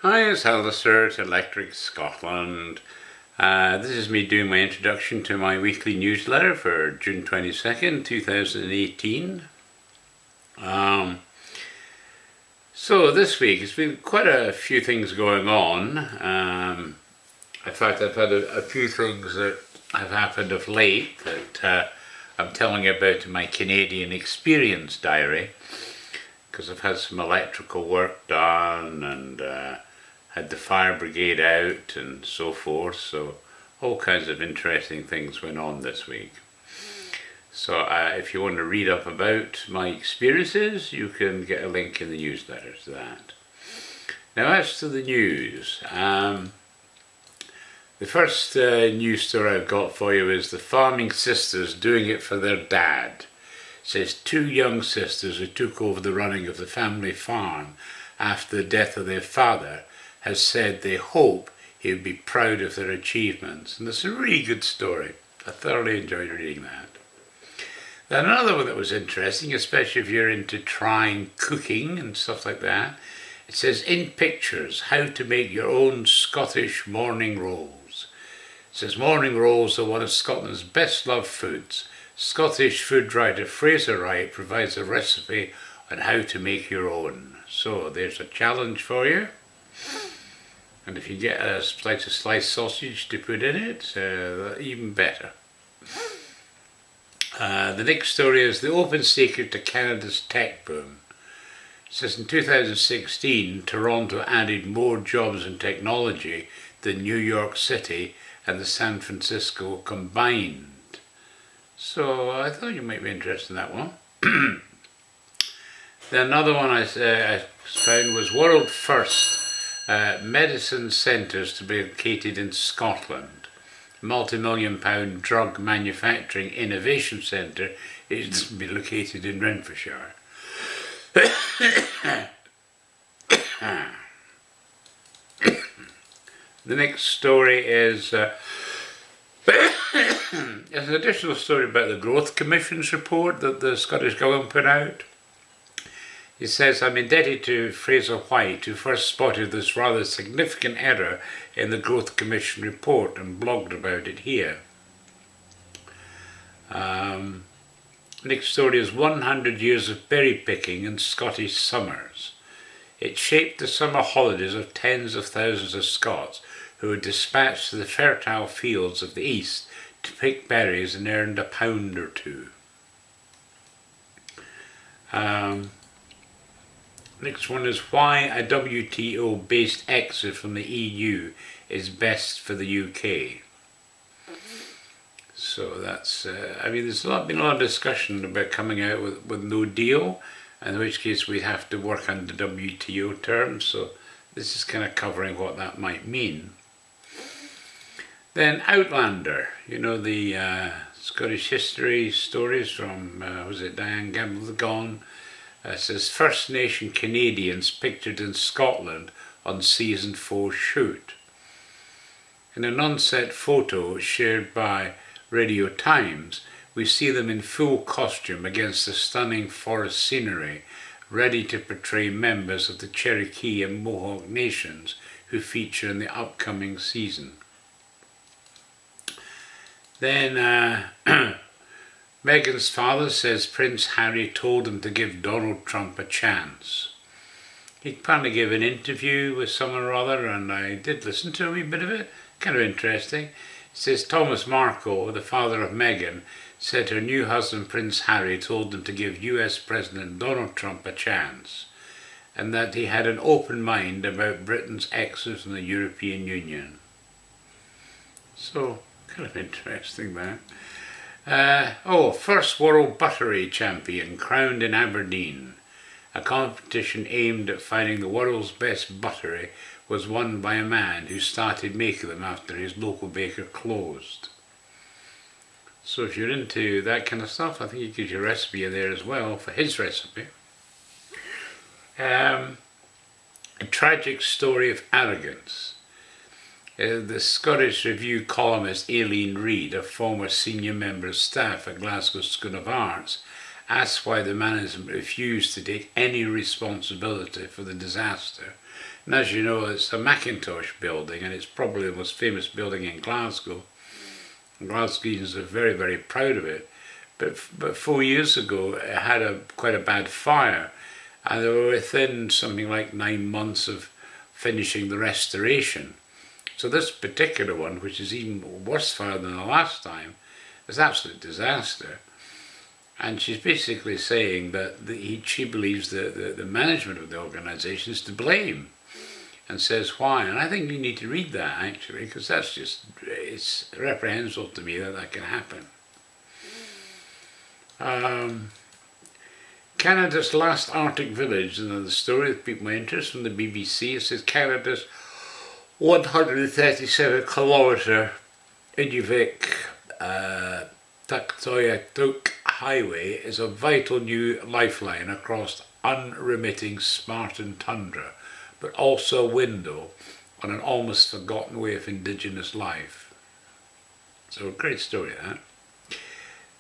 Hi, it's Alistair at Electric Scotland. This is me doing my introduction to my weekly newsletter for June 22nd, 2018. So this week, it's been quite a few things going on. In fact, I've had a few things that have happened of late that I'm telling you about in my Canadian Experience Diary, because I've had some electrical work done and had the fire brigade out and so forth, so all kinds of interesting things went on this week. So if you want to read up about my experiences, you can get a link in the newsletter to that. Now, as to the news, the first news story I've got for you is the farming sisters doing it for their dad. It says two young sisters who took over the running of the family farm after the death of their father has said they hope he would be proud of their achievements. And it's a really good story. I thoroughly enjoyed reading that. Then another one that was interesting, especially if you're into trying cooking and stuff like that, it says, in pictures, how to make your own Scottish morning rolls. It says, morning rolls are one of Scotland's best loved foods. Scottish food writer Fraser Wright provides a recipe on how to make your own. So there's a challenge for you. And if you get a slice of sliced sausage to put in it, even better. The next story is the open secret to Canada's tech boom. It says in 2016, Toronto added more jobs in technology than New York City and the San Francisco combined. So I thought you might be interested in that one. Then another one I found was world first. Medicine centres to be located in Scotland. Multi-million-pound drug manufacturing innovation centre is to be located in Renfrewshire. The next story is an additional story about the Growth Commission's report that the Scottish Government put out. He says, I'm indebted to Fraser White, who first spotted this rather significant error in the Growth Commission report and blogged about it here. Next story is 100 years of berry picking in Scottish summers. It shaped the summer holidays of tens of thousands of Scots who were dispatched to the fertile fields of the east to pick berries and earned a pound or two. Next one is why a WTO-based exit from the EU is best for the UK. So that's, there's been a lot of discussion about coming out with no deal, in which case we'd have to work under WTO terms, so this is kind of covering what that might mean. Then Outlander, the Scottish history stories from, Diane Gamble the Gone? Says First Nation Canadians pictured in Scotland on season 4 shoot. In an on-set photo shared by Radio Times, we see them in full costume against the stunning forest scenery, ready to portray members of the Cherokee and Mohawk nations who feature in the upcoming season. Then Meghan's father says Prince Harry told him to give Donald Trump a chance. He apparently gave an interview with someone or other, and I did listen to a wee bit of it. Kind of interesting. It says Thomas Markle, the father of Meghan, said her new husband Prince Harry told him to give US President Donald Trump a chance, and that he had an open mind about Britain's exit from the European Union. So, kind of interesting that. First World Buttery Champion crowned in Aberdeen. A competition aimed at finding the world's best buttery was won by a man who started making them after his local baker closed. So if you're into that kind of stuff, I think he gives you a recipe in there as well for his recipe. A tragic story of arrogance. The Scottish Review columnist Aileen Reid, a former senior member of staff at Glasgow School of Arts, asked why the management refused to take any responsibility for the disaster. And as you know, it's a Macintosh building, and it's probably the most famous building in Glasgow. Glasgowians are very, very proud of it. But 4 years ago, it had quite a bad fire, and they were within something like 9 months of finishing the restoration. So this particular one, which is even worse fire than the last time, is an absolute disaster. And she's basically saying that she believes that the management of the organisation is to blame, and says why. And I think you need to read that, actually, because it's reprehensible to me that can happen. Canada's last Arctic village, another story that piqued my interest from the BBC. It says Canada's 137-kilometre Inuvik Tuktoyaktuk highway is a vital new lifeline across unremitting Spartan tundra, but also a window on an almost forgotten way of Indigenous life. So a great story, that.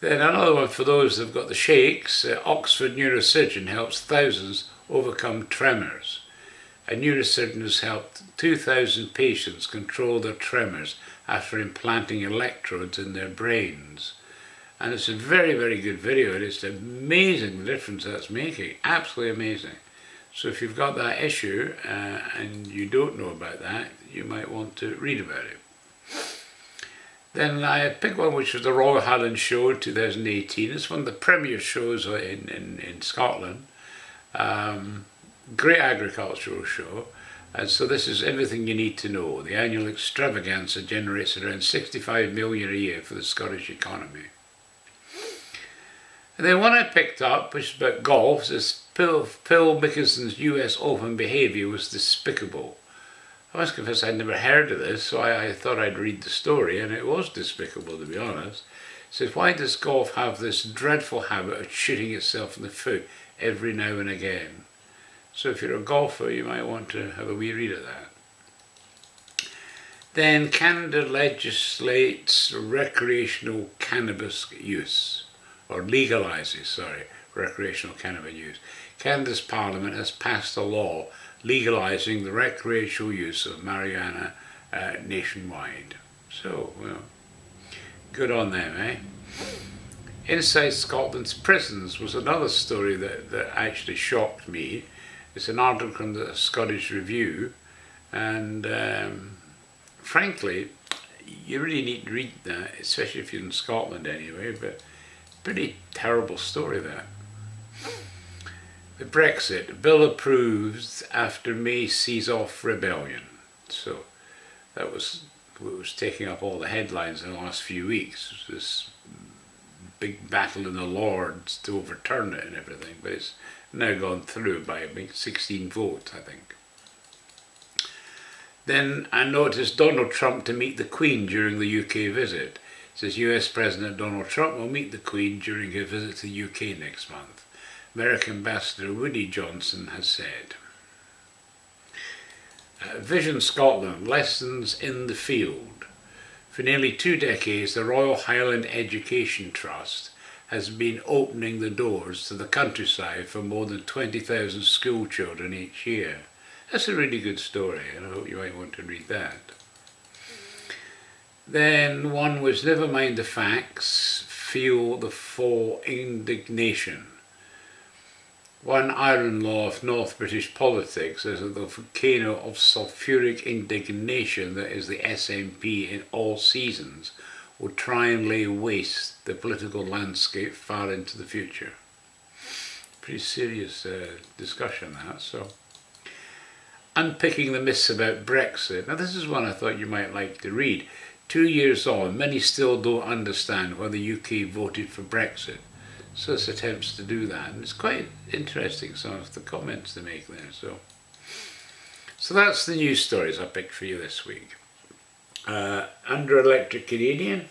Then another one for those who've got the shakes. Oxford neurosurgeon helps thousands overcome tremors. A neurosurgeon has helped 2,000 patients control their tremors after implanting electrodes in their brains. And it's a very, very good video. It's amazing the difference that's making. Absolutely amazing. So if you've got that issue and you don't know about that, you might want to read about it. Then I picked one which was the Royal Highland Show 2018. It's one of the premier shows in Scotland. Great agricultural show. And so this is everything you need to know. The annual extravaganza generates around 65 million a year for the Scottish economy. And then one I picked up, which is about golf, is Phil Mickelson's US Open behaviour was despicable. I must confess I'd never heard of this, so I thought I'd read the story, and it was despicable, to be honest. It says, why does golf have this dreadful habit of shooting itself in the foot every now and again? So if you're a golfer, you might want to have a wee read of that. Then Canada legislates recreational cannabis use, or legalises, recreational cannabis use. Canada's Parliament has passed a law legalising the recreational use of marijuana nationwide. So, well, good on them, eh? Inside Scotland's prisons was another story that actually shocked me. It's an article from the Scottish Review, and frankly, you really need to read that, especially if you're in Scotland anyway, but pretty terrible story, that. The Brexit bill approved after May sees off rebellion. So that was what was taking up all the headlines in the last few weeks. This big battle in the Lords to overturn it and everything, but it's now gone through by a big 16 votes, I think. Then I noticed Donald Trump to meet the Queen during the UK visit. It says US President Donald Trump will meet the Queen during her visit to the UK next month. American Ambassador Woody Johnson has said. Vision Scotland, lessons in the field. For nearly 2 decades, the Royal Highland Education Trust has been opening the doors to the countryside for more than 20,000 school children each year. That's a really good story, and I hope you might want to read that. Then one was Never Mind the Facts, Feel the Full Indignation. One iron law of North British politics is that the volcano of sulphuric indignation that is the SNP in all seasons will try and lay waste the political landscape far into the future. Pretty serious discussion, that. So, unpicking the myths about Brexit. Now this is one I thought you might like to read. 2 years on, many still don't understand why the UK voted for Brexit. So this attempts to do that, and it's quite interesting, some of the comments they make there. So that's the news stories I picked for you this week. Under Electric Canadian,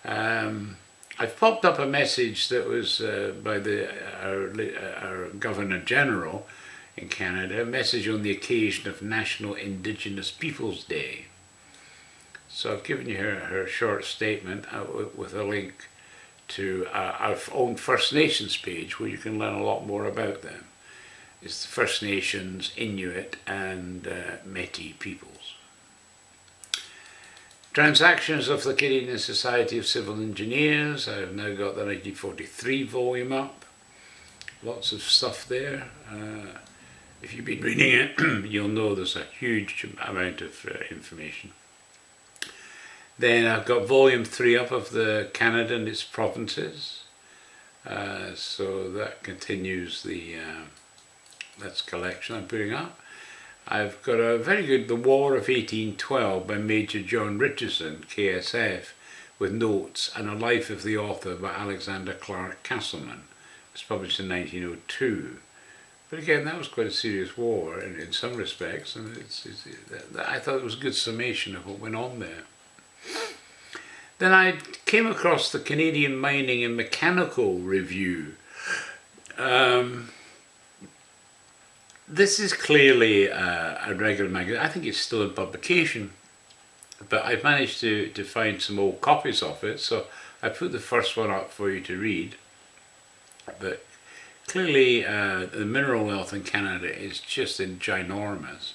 I've popped up a message that was by our Governor General in Canada, a message on the occasion of National Indigenous Peoples Day. So I've given you her short statement with a link to our own First Nations page, where you can learn a lot more about them. It's the First Nations, Inuit and Métis peoples. Transactions of the Canadian Society of Civil Engineers. I've now got the 1943 volume up. Lots of stuff there. If you've been reading it, you'll know there's a huge amount of information. Then I've got volume 3 up of the Canada and its provinces. So that continues that's collection I'm putting up. I've got a very good The War of 1812 by Major John Richardson, KSF, with notes, and a life of the author by Alexander Clark Castleman. It was published in 1902. But again, that was quite a serious war in some respects, and I thought it was a good summation of what went on there. Then I came across the Canadian Mining and Mechanical Review. This is clearly a regular magazine. I think it's still in publication, but I've managed to find some old copies of it, so I put the first one up for you to read. But clearly the mineral wealth in Canada is just ginormous,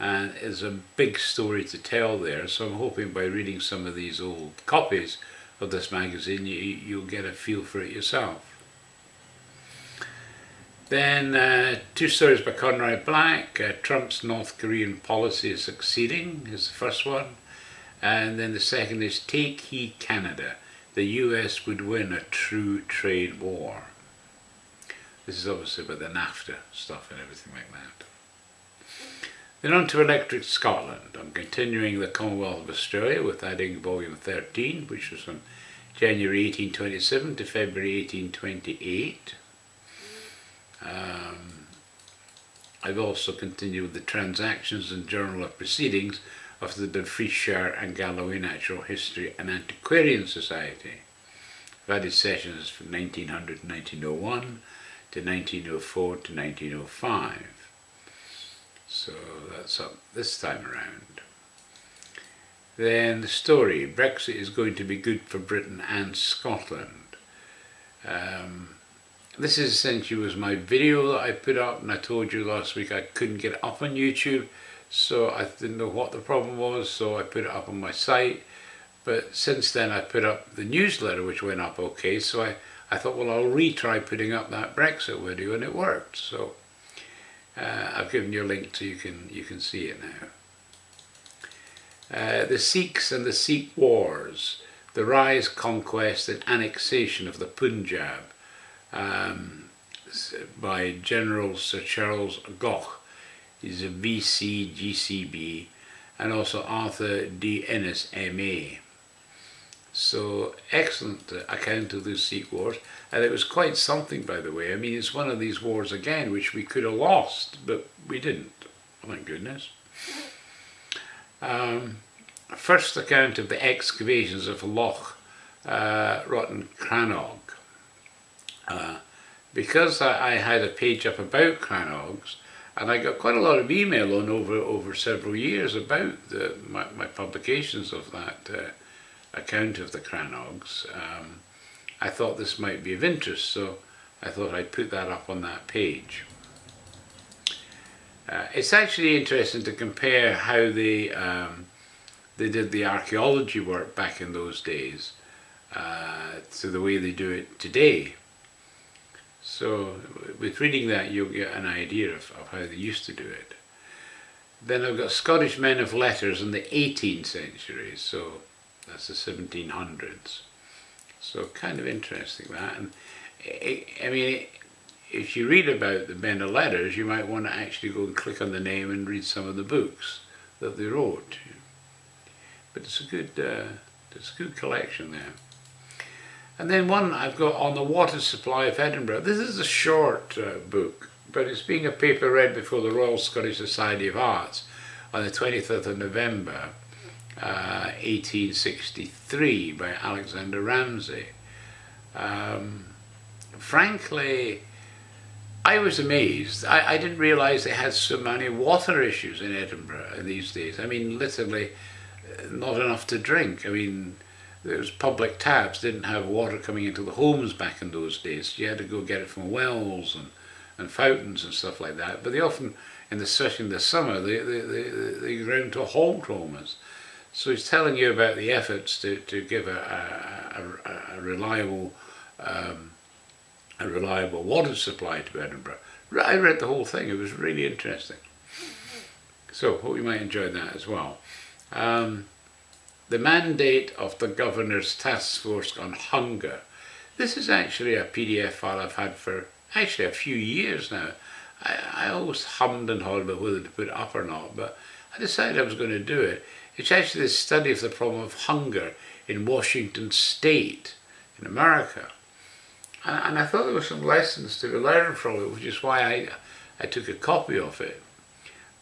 and there's a big story to tell there, so I'm hoping by reading some of these old copies of this magazine you'll get a feel for it yourself. Then 2 stories by Conrad Black. Trump's North Korean Policy is Succeeding is the first one, and then the second is Take Heed Canada, the US would win a true trade war. This is obviously about the NAFTA stuff and everything like that. Then on to Electric Scotland. I'm continuing the Commonwealth of Australia with adding volume 13, which was from January 1827 to February 1828. I've also continued with the Transactions and Journal of Proceedings of the Dumfriesshire and Galloway Natural History and Antiquarian Society. I've added sessions from 1900 to 1901 to 1904 to 1905. So that's up this time around. Then the story, Brexit is going to be good for Britain and Scotland. This is essentially was my video that I put up, and I told you last week I couldn't get it up on YouTube, so I didn't know what the problem was, so I put it up on my site. But since then I put up the newsletter, which went up okay, so I thought, well, I'll retry putting up that Brexit video, and it worked. So I've given you a link so you can see it now. The Sikhs and the Sikh Wars, the rise, conquest and annexation of the Punjab, by General Sir Charles Goch. He's a VC, GCB, and also Arthur D. Ennis, MA. So excellent account of the Sikh Wars, and it was quite something, by the way. I mean, it's one of these wars again which we could have lost, but we didn't, thank goodness. First account of the excavations of Loch Rotten Crannog. Because I had a page up about Crannogs, and I got quite a lot of email on over several years about my publications of that account of the Crannogs. I thought this might be of interest, so I thought I'd put that up on that page. It's actually interesting to compare how they did the archaeology work back in those days to the way they do it today. So with reading that you'll get an idea of how they used to do it. Then I've got Scottish men of letters in the 18th century, so that's the 1700s. So kind of interesting that. And I mean, if you read about the men of letters, you might want to actually go and click on the name and read some of the books that they wrote. But it's a good collection there. And then one I've got on the water supply of Edinburgh. This is a short book, but it's being a paper read before the Royal Scottish Society of Arts on the 25th of November 1863 by Alexander Ramsay. Frankly, I was amazed. I didn't realise they had so many water issues in Edinburgh in these days. I mean, literally not enough to drink. I mean, there's public taps, didn't have water coming into the homes back in those days. You had to go get it from wells and fountains and stuff like that. But they often, especially in the summer, they ground to a halt almost. So he's telling you about the efforts to give a reliable water supply to Edinburgh. I read the whole thing. It was really interesting. So hope you might enjoy that as well. The mandate of the Governor's Task Force on Hunger. This is actually a PDF file I've had for actually a few years now. I always hummed and hawed about whether to put it up or not, but I decided I was going to do it. It's actually the study of the problem of hunger in Washington State, in America. And I thought there were some lessons to be learned from it, which is why I took a copy of it.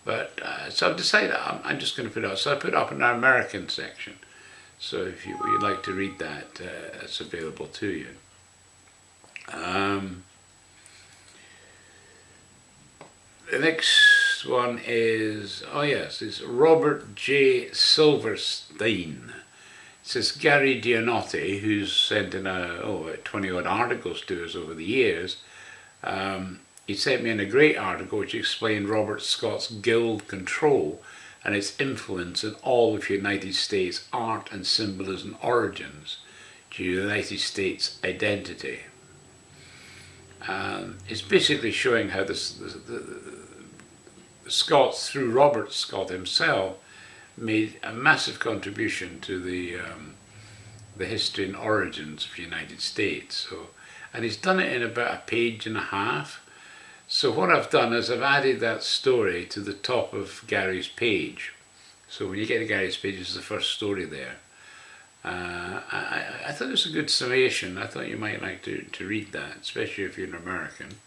But so I've decided I'm just going to put it up. So I put it up in our American section. So if you'd like to read that, it's available to you. The next one is, it's Robert J. Silverstein. It says Gary Dianotti, who's sent in 20 odd articles to us over the years. He sent me in a great article which explained Robert Scott's Guild control and its influence in all of United States art and symbolism origins to the United States identity. It's basically showing how the Scots, through Robert Scott himself, made a massive contribution to the history and origins of the United States. And he's done it in about a page and a half. So what I've done is I've added that story to the top of Gary's page. So when you get to Gary's page, it's the first story there. I thought it was a good summation. I thought you might like to read that, especially if you're an American.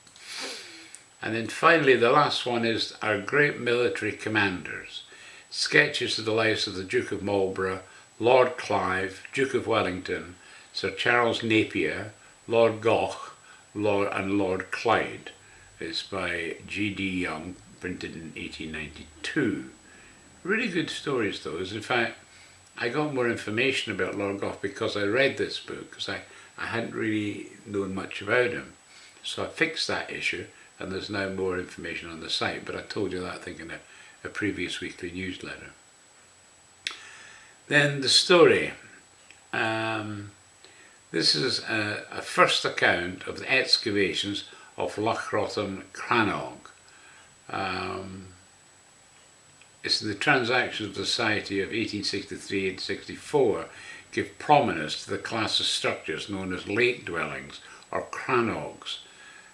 And then finally, the last one is Our Great Military Commanders. Sketches of the lives of the Duke of Marlborough, Lord Clive, Duke of Wellington, Sir Charles Napier, Lord Gough, and Lord Clyde. It's by G.D. Young, printed in 1892. Really good stories, though. In fact, I got more information about Lord Gough because I read this book, because I hadn't really known much about him. So I fixed that issue, and there's now more information on the site, but I told you that, I think, in a previous weekly newsletter. Then the story. This is a first account of the excavations of Loch Rothan Crannog. It's the transactions of the Society of 1863 and 64 give prominence to the class of structures known as lake dwellings or crannogs,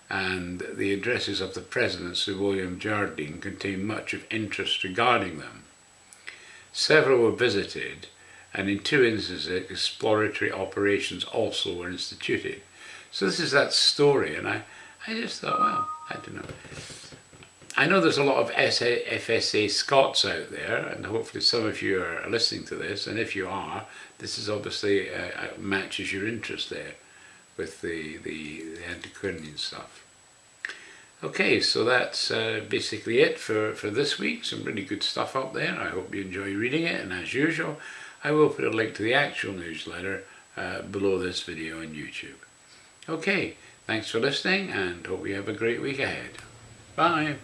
and the addresses of the President Sir William Jardine contain much of interest regarding them. Several were visited, and in 2 instances exploratory operations also were instituted. So this is that story, and I just thought, well, I don't know. I know there's a lot of FSA Scots out there, and hopefully some of you are listening to this, and if you are, this is obviously matches your interest there with the antiquarian stuff. Okay, so that's basically it for this week. Some really good stuff up there. I hope you enjoy reading it, and as usual, I will put a link to the actual newsletter below this video on YouTube. Okay, thanks for listening, and hope you have a great week ahead. Bye.